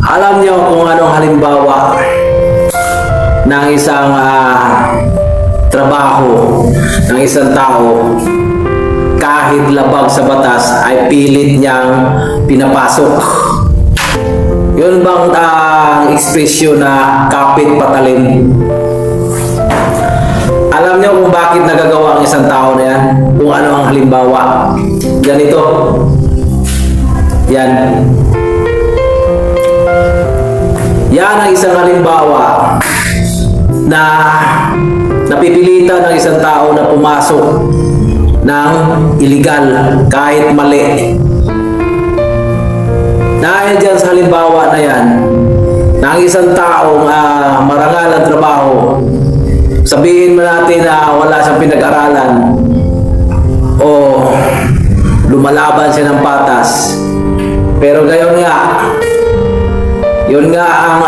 Alam niyo kung anong halimbawa ng isang trabaho ng isang tao kahit labag sa batas ay pilit niyang pinapasok? Yun bang ekspresyon na kapit patalim? Alam niyo kung bakit nagagawa ang isang tao na yan? Kung ano ang halimbawa? Ganito. Yan. Yan ang isang halimbawa na napipilitan ng isang tao na pumasok ng illegal kahit mali. Dahil dyan sa halimbawa na yan, ng isang taong marangal ang trabaho, sabihin mo natin na wala siyang pinag-aralan o lumalaban siya ng patas, pero gayon nga, yun nga ang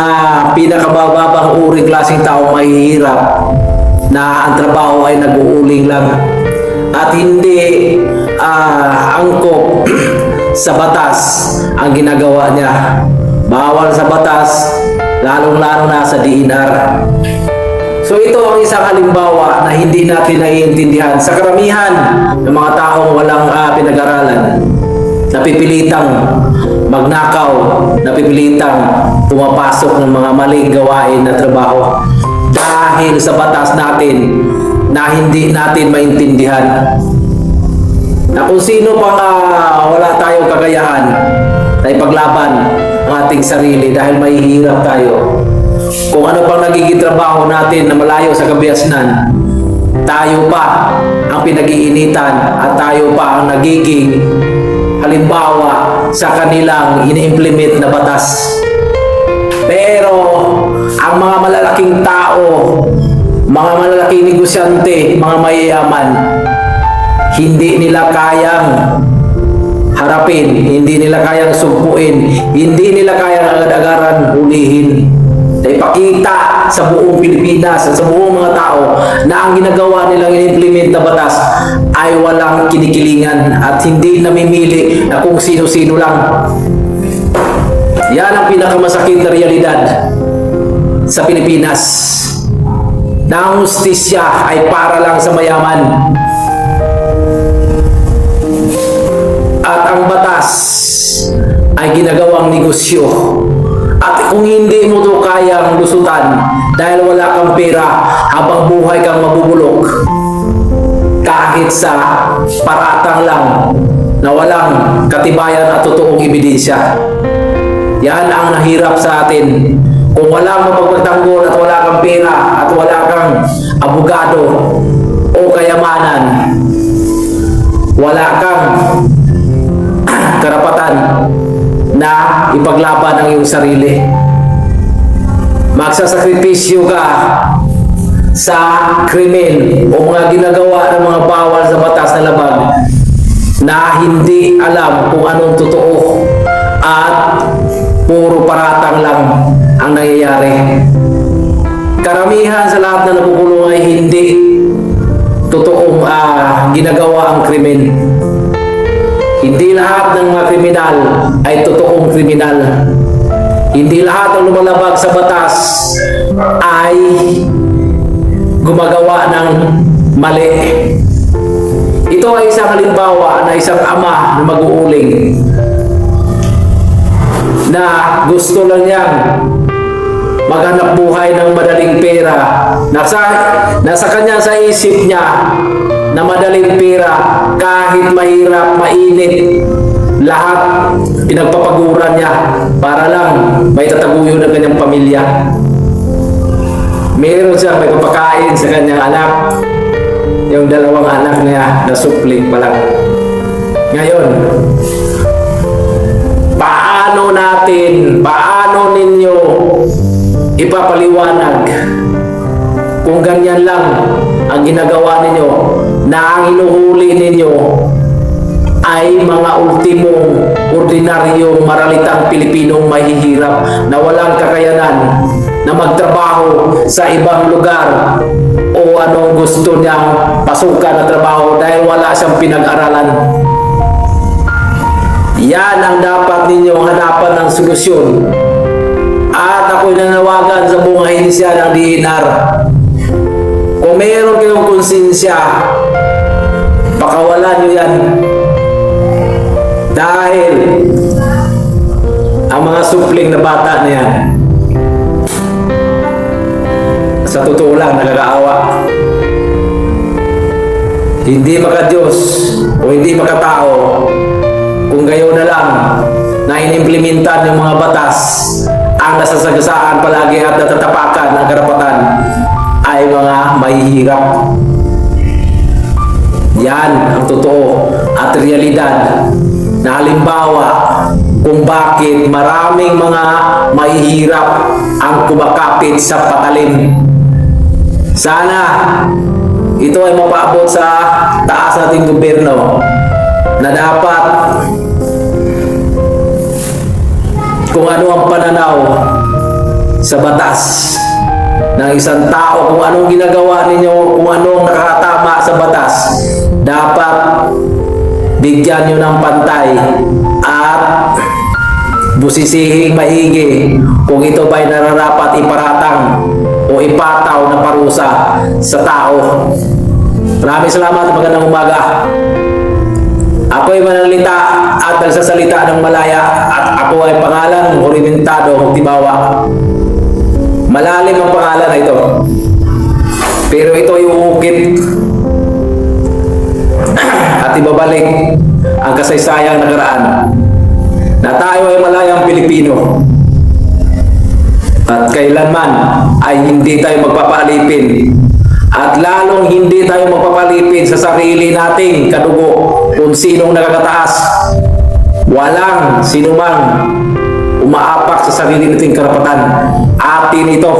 pinakabababang uri klaseng tao mahihirap na ang trabaho ay nag-uuling lang at hindi angkop sa batas ang ginagawa niya. Bawal sa batas, lalong-lalo na sa DNR. So ito ang isang halimbawa na hindi natin naiintindihan sa karamihan ng mga taong walang pinag-aralan. Napipilitang magnakaw, napipilitang pumapasok ng mga maling gawain na trabaho dahil sa batas natin na hindi natin maintindihan. Na kung sino pang wala tayong kagayahan na ipaglaban ang ating sarili dahil mahihirap tayo. Kung ano pang nagiging trabaho natin na malayo sa kabiasnan, tayo pa ang pinag-iinitan at tayo pa ang nagiging halimbawa sa kanilang ini-implement na batas. Pero ang mga malalaking tao, mga malalaking negosyante, mga mayayaman, hindi nila kayang harapin, hindi nila kayang sumpuin, hindi nila kayang agad-agaran hulihin. Ipakita sa buong Pilipinas at sa buong mga tao na ang ginagawa nilang in-implement na batas ay walang kinikilingan at hindi namimili na kung sino-sino lang. Yan ang pinakamasakit na realidad sa Pilipinas. Na ang hustisya ay para lang sa mayaman. At ang batas ay ginagawang negosyo. At kung hindi mo ito kayang lusutan dahil wala kang pera habang buhay kang mabubulok kahit sa paratang lang na walang katibayan at totoong ebidensya. Yan ang nahirap sa atin. Kung walang mapagpatanggol at wala kang pera at wala kang abogado o kayamanan, wala kang karapatan na ipaglaban ang iyong sarili. Magsasakripisyo ka sa krimen o mga ginagawa ng mga bawal sa batas na labag na hindi alam kung anong totoo at puro paratang lang ang nangyayari. Karamihan sa lahat na nakukulong ay hindi totoong ginagawa ang krimen. Hindi lahat ng mga kriminal ay totoong kriminal. Hindi lahat ng lumalabag sa batas ay gumagawa ng mali. Ito ay isang halimbawa na isang ama na mag-uuling na gusto lang niyang maghanap buhay ng madaling pera. Nasa kanya sa isip niya na madaling pera, kahit mahirap, mainit, lahat pinagpapaguran niya para lang may tataguyo ng kanyang pamilya. Meron siya may papakain sa kanyang anak, yung dalawang anak niya na supling pa lang. Ngayon, paano ninyo ipapaliwanag kung ganyan lang ang ginagawa ninyo na ang hinuhuli ninyo ay mga ultimong, ordinaryong, maralitang Pilipinong mahihirap na walang kakayanan na magtrabaho sa ibang lugar o anong gusto niyang pasukan na trabaho dahil wala siyang pinag-aralan. Yan ang dapat ninyong hanapan ng solusyon At ako'y nanawagan sa buong ahensya ng DNR. Kung meron kayong konsensya, pakawalan nyo yan. Dahil ang mga supling na bata na yan, sa totoo lang, nakakaawa. Hindi maka-Diyos o hindi makatao kung gayon na lang na inimplementan yung mga batas ang nasasagasaan palagi at natatapakan ng karapatan ay mga mahihirap. Yan ang totoo at realidad na halimbawa kung bakit maraming mga mahihirap ang kumakapit sa patalim. Sana ito ay mapaabot sa taas nating gobyerno na dapat kung ano ang pananaw sa batas ng isang tao, kung anong ginagawa ninyo, kung anong nakakatama sa batas, dapat bigyan nyo ng pantay at busisihing maigi kung ito ba'y nararapat iparatang o ipataw na parusa sa tao. Maraming salamat, magandang umaga. Ako'y manalita at nagsasalita ng malaya at ako ay pangalan Orimentado Magtibawa. Malalim ang pangalan na ito. Pero ito ay uukit at ibabalik ang kasaysayang nakaraan na tayo ay malayang Pilipino at kailanman ay hindi tayo magpapalipin at lalong hindi tayo magpapalipin sa sarili nating kadugo kung sinong nakakataas. Walang sinumang umaapak sa sarili nating karapatan. Atin ito.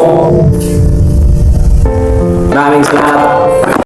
Maraming salamat.